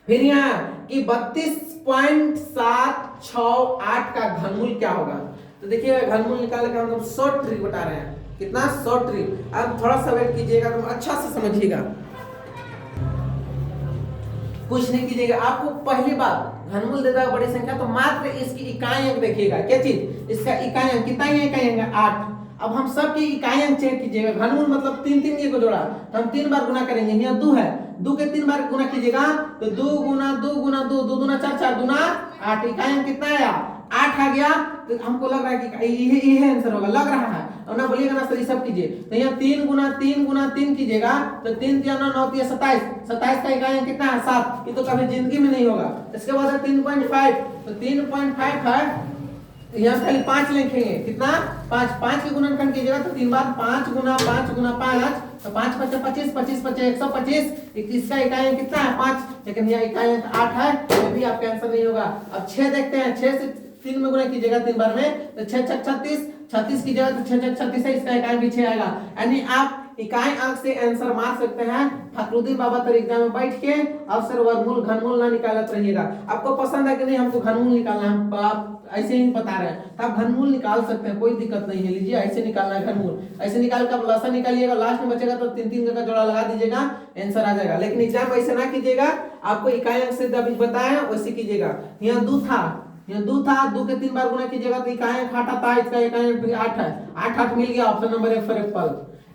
फिर यहाँ कि 32.768 का घनमूल क्या होगा, तो देखिए घनमूल निकालने का हम लोग शॉर्ट ट्रिक बता रहे हैं, कितना शॉर्ट ट्रिक, आप थोड़ा सा वेट कीजिएगा तो अच्छा से समझिएगा, कुछ नहीं कीजिएगा। आपको पहली बात घनमूल देता है बड़ी संख्या, तो मात्र इसकी इकाई अंक देखिएगा, क्या चीज, इसका इकाई अंक कितना है, इकाई अंक 8। अब हम सब की इकाई अंक चेक कीजिएगा, घनमूल मतलब 3 को जोड़ा तो हम 3 बार गुना करेंगे, यहाँ 2 है, 2 के 3 बार गुना कीजिएगा तो 2 गुना 2 गुना 2, 2 दूना 4, 4 दूना 8, इकाई अंक कितना आया, 8 आ गया। तो हमको लग रहा है कि ये आंसर होगा, लग रहा है, और ना बोलिएगा ना सर सब कीजिए, तो यहाँ 3 गुना 3 गुना 3 कीजिएगा तो 3 3 9 9 27, 27 का इकाई अंक कितना है 7, ये तो कभी जिंदगी में नहीं होगा। इसके बाद है 3.5, तो 3.5 है, यहाँ खाली 5 लिखेंगे, कितना 5, 5 के गुणनखंड कीजिएगा तो 3 बार 5 गुना 5 गुना 5, तो 5 5 25, 25 25 125, इसका इकाई अंक कितना है 5, लेकिन यहाँ इकाई अंक 8 है, ये भी आपका आंसर नहीं होगा। अब 6 देखते हैं, 6 से 3 में गुना कीजिएगा 3 बार में तो 6 6 36, 36 कीजिएगा तो 6 6 36 है, इसका इकाई भी 6 आएगा। यानी आप इकाई अंक से आंसर मार सकते हैं। फखरुद्दीन बाबा तर एग्जाम में बैठ के अवसर वर्गमूल घनमूल ना निकालत रहिएगा। आपको पसंद है कि नहीं, हमको घनमूल निकालना है, आप ऐसे ही बता रहे हैं तो आप घनमूल निकाल सकते हैं, कोई दिक्कत नहीं है। लीजिए ऐसे निकालना है घनमूल, ऐसे निकाल कर लसा निकालिएगा, लास्ट में बचेगा तो 3 का जोड़ा लगा दीजिएगा, आंसर आ जाएगा। लेकिन एग्जाम ऐसे ना कीजिएगा, आपको इकाई अंक से जब बताया वैसे कीजिएगा। यहाँ 2 था, यहाँ 2 था, 2 के 3 बार गुना कीजिएगा तो इकाई अंक 8 आता है, इसका इकाई अंक 8 है, 8 8 मिल गया, option number A for Apple.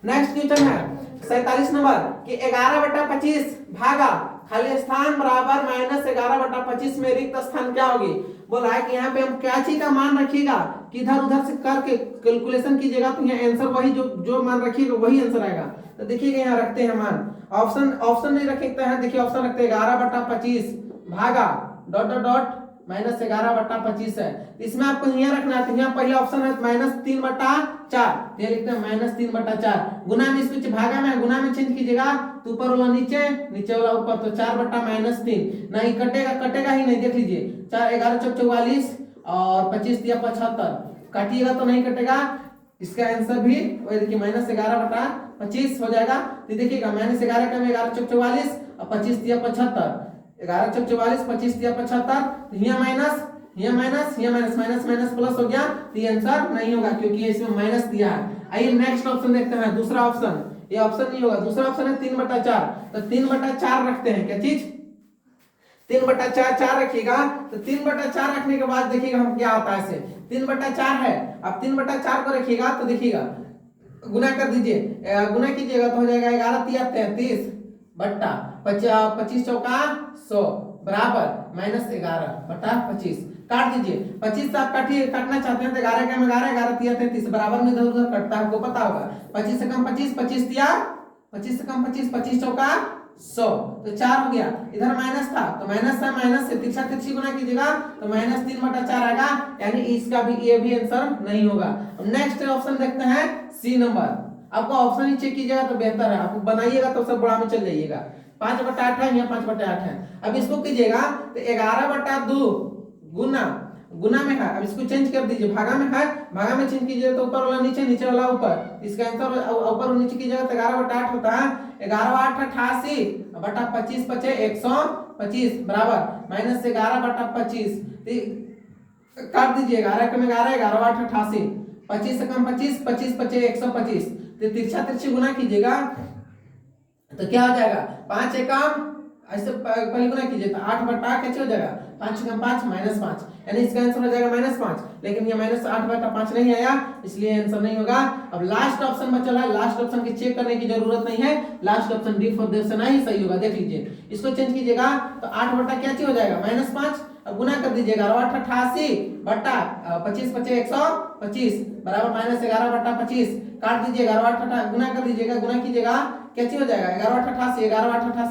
Next question है 47 नंबर कि 11/25 भागा खाली स्थान बराबर -11/25 में रिक्त स्थान क्या होगी। बोला है कि यहाँ पे हम क्या चीज का मान रखिएगा कि इधर उधर से करके कैलकुलेशन कीजिएगा तो यहाँ आंसर वही जो मान रखिएगा वही आंसर आएगा। तो देखिएगा यहाँ रखते हैं मान, ऑप्शन नहीं रखते हैं, देखिए ऑप्शन रखते हैं 11/25 भागा डॉट डॉट डॉट -11/25 है। इसमें आपको यहाँ रखना है, तो यहाँ पहले ऑप्शन है -3/4, ये लिखते हैं -3/4, गुना में इसको भागा में गुना में चेंज कीजिएगा तो ऊपर वाला नीचे, नीचे वाला ऊपर, तो 4/-3 नहीं कटेगा ही नहीं, देख लीजिए 4 11 चौक 44 और 25 दिया 75, काटिएगा तो नहीं कटेगा, इसका आंसर भी वही देखिए -11/25 हो जाएगा। तो देखिएगा -11 का 11 चौक 44 और 25 दिया 75, 11 चौक 44 25 दिया 75, यहाँ माइनस यहाँ माइनस यहाँ माइनस माइनस माइनस प्लस हो गया, तो ये आंसर नहीं होगा क्योंकि इसमें माइनस दिया है। आइए नेक्स्ट ऑप्शन देखते हैं, दूसरा ऑप्शन, ये ऑप्शन नहीं होगा, दूसरा ऑप्शन है 3/4, तो 3/4 रखते हैं, क्या चीज 3/4 रखिएगा। तो 3/4 रखने के बाद देखिएगा हम क्या होता है, इसे 3/4 है, अब 3/4 को रखिएगा तो देखिएगा गुना कर दीजिए, गुना कीजिएगा तो हो जाएगा 11 तिया 33 बट्टा 25 चौका 100 बराबर -11/25, काट दीजिए 25 से आप काटना चाहते हैं तो 11 का 11 11 तिया 33 बराबर में इधर उधर कटता है, आपको पता होगा। 25 से कम 25, 25 तिया 25 से कम 25, 25 चौका 100, तो 4 हो गया, इधर माइनस था तो माइनस से तिरछा तिरछी गुना कीजिएगा तो -3/4 आएगा, यानी इसका भी ये भी आंसर नहीं होगा। नेक्स्ट ऑप्शन देखते हैं सी नंबर, आपको ऑप्शन ही चेक कीजिएगा तो बेहतर है, आप बनाइएगा तो सब बड़ा में चल जाइएगा। 5/8 है, यहाँ 5/8 है, अब इसको कीजिएगा तो 11/2 गुना में है, अब इसको चेंज कर दीजिए, भागा में है, भागा में चेंज कीजिए तो ऊपर वाला नीचे, नीचे वाला ऊपर, इसका आंसर ऊपर और नीचे कीजिएगा तो 11/8 होता है, 11/8 88 बटा 25 पचे 125 बराबर -11/25, काट दीजिए 11 का 11 11/8 88, 25 से कम 25, 25 पचे 125, तो तिरछा तिरछी गुना कीजिएगा तो क्या हो जाएगा 5 एकम ऐसे पहले गुना कीजिए तो 8 बटा कैसे हो जाएगा 5 कम 5 -5, यानी इसका आंसर हो जाएगा -5, लेकिन ये -8 बटा 5 नहीं आया, इसलिए आंसर नहीं होगा। अब लास्ट ऑप्शन बचा है, लास्ट ऑप्शन की चेक करने की जरूरत नहीं है, लास्ट ऑप्शन डी फॉर देव से नहीं सही होगा। देख लीजिए, इसको चेंज कीजिएगा तो 8 बटा क्या हो जाएगा -5, अब गुना कर दीजिएगा 88 बटा 25 बचे 125 बराबर -11 बटा 25, काट दीजिएगा 88 गुना कर दीजिएगा, गुना कीजिएगा क्या हो जाएगा 11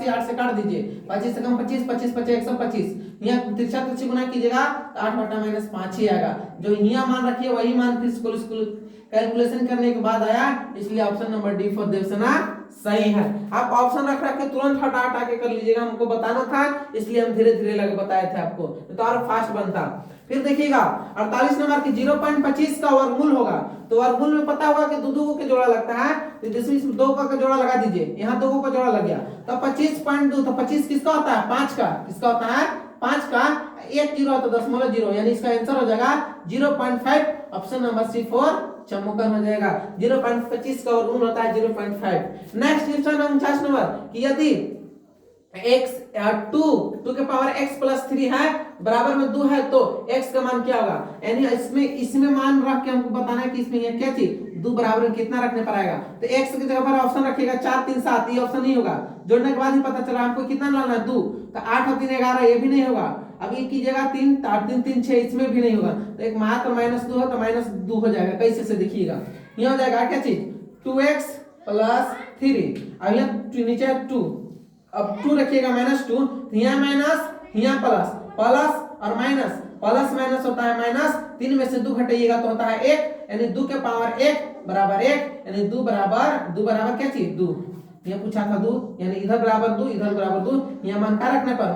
8 से काट दीजिए, 25 से कम 25, 25 बचे 125, यहाँ तिरछा तिरछी गुना कीजिएगा तो 8 बटा -5 ही आएगा। जो यहाँ मान रखिए वही मान फिर कैलकुलेशन करने के बाद आया, इसलिए option number D for Devsena सही है। आप ऑप्शन रख के तुरंत हटा हटा के कर लीजिएगा, हमको बताना था इसलिए हम धीरे धीरे लगे बताए थे आपको, तो और फास्ट बनता। फिर देखिएगा 48 नंबर की 0.25 का वर्गमूल होगा, तो वर्गमूल में पता होगा कि दो के जोड़ा लगता है, तो जैसे इसमें 2 का जोड़ा लगा दीजिए, यहाँ 2 का जोड़ा लग गया तो 25.2, तो 25 किसका होता है 5 का, किसका होता है 5 का, 1 0 तो 0.0, यानी इसका आंसर हो जाएगा 0.5, ऑप्शन नंबर सी फॉर चमोकन हो जाएगा। 0.25 का वर्गमूल होता है 0.5। नेक्स्ट क्वेश्चन है 49 नंबर कि यदि x 2 के पावर x प्लस 3 है बराबर में 2 है तो x का मान क्या होगा, यानी इसमें मान रख के हमको बताना है कि इसमें ये क्या चीज 2 बराबर में कितना रखने पर आएगा, तो x की जगह पर ऑप्शन रखिएगा 4 3 7, ये ऑप्शन नहीं होगा, जोड़ने के बाद ही पता चला हमको कितना लाना है 2, तो 8 और 3 11, ये भी नहीं होगा। अब ये कीजिएगा 3 8 3 3 6, इसमें भी नहीं होगा, तो एक मात्र -2 हो तो -2 हो जाएगा, कैसे से देखिएगा, ये हो जाएगा क्या चीज 2x प्लस 3, अब यहाँ नीचे 2, अब 2 रखिएगा -2, यहाँ माइनस यहाँ प्लस, प्लस और माइनस, प्लस माइनस होता है माइनस, 3 में से 2 घटाइएगा तो होता है 1, यानी 2 के पावर 1 बराबर 1, यानी 2 बराबर क्या चीज 2, ये पूछा था 2, यानी इधर बराबर 2 इधर बराबर 2, यहाँ मान का रखने पर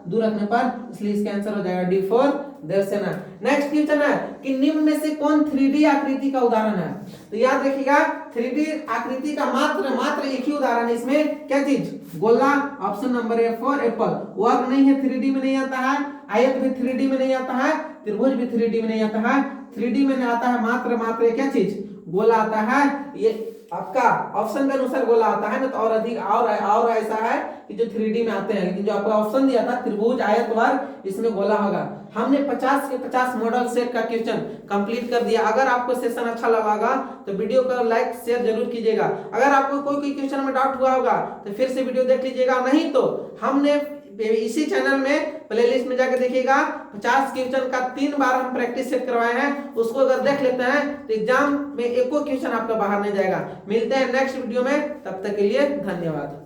-2 रखने पर, इसलिए इसका आंसर हो जाएगा D for Devsena. Next question है कि निम्न में से कौन 3D आकृति का उदाहरण है, तो याद रखिएगा 3D आकृति का मात्र एक ही उदाहरण है, इसमें क्या चीज गोला, option number A for Apple, वर्ग नहीं है 3D में नहीं आता है, आयत भी 3D में नहीं आता है, त्रिभुज भी 3D में नहीं आता है, 3D में आता है मात्र क्या चीज गोला आता है, ये आपका ऑप्शन के अनुसार गोला आता है ना, तो और अधिक और ऐसा है कि जो 3D में आते हैं, लेकिन जो आपका ऑप्शन दिया था त्रिभुज आयत वर्ग, इसमें गोला होगा। हमने 50 के 50 मॉडल सेट का क्वेश्चन कंप्लीट कर दिया। अगर आपको सेशन अच्छा लगा तो वीडियो को लाइक शेयर जरूर कीजिएगा। अगर आपको कोई क्वेश्चन में डाउट हुआ होगा तो फिर से वीडियो देख लीजिएगा, नहीं तो हमने इसी चैनल में प्लेलिस्ट में जाकर देखिएगा 50 क्वेश्चन का 3 बार हम प्रैक्टिस सेट करवाए हैं, उसको अगर देख लेते हैं तो एग्जाम में एको क्वेश्चन आपका बाहर नहीं जाएगा। मिलते हैं नेक्स्ट वीडियो में, तब तक के लिए धन्यवाद।